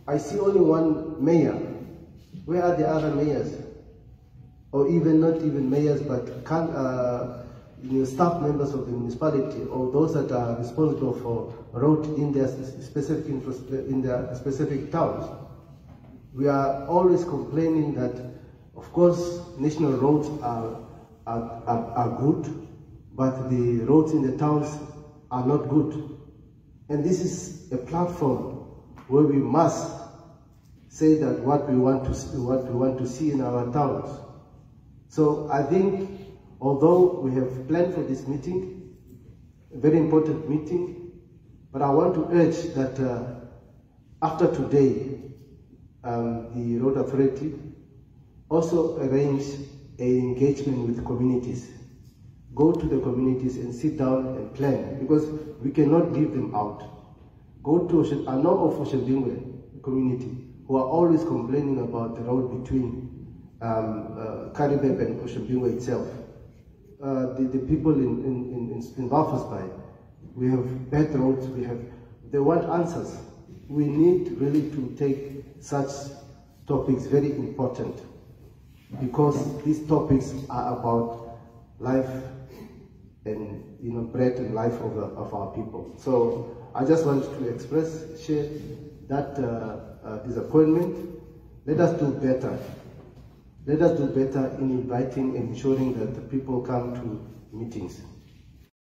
I see only one mayor. Where are the other mayors? Or even not even mayors, but staff members of the municipality, or those that are responsible for road in their specific towns. We are always complaining that, of course, national roads are good, but the roads in the towns are not good. And this is a platform where we must say that what we want to see in our towns. So I think, although we have planned for this meeting, a very important meeting, but I want to urge that after today, the road authority also arrange an engagement with communities. Go to the communities and sit down and plan, because we cannot leave them out. Go to, I know of Oshambingwe community who are always complaining about the road between Karibeb and Oshambingwe itself. The people in Walvis Bay, we have bad roads, they want answers. We need really to take such topics very important, because these topics are about life and bread and life of our people. So I just want to share that disappointment. Let us do better. Let us do better in inviting and ensuring that the people come to meetings.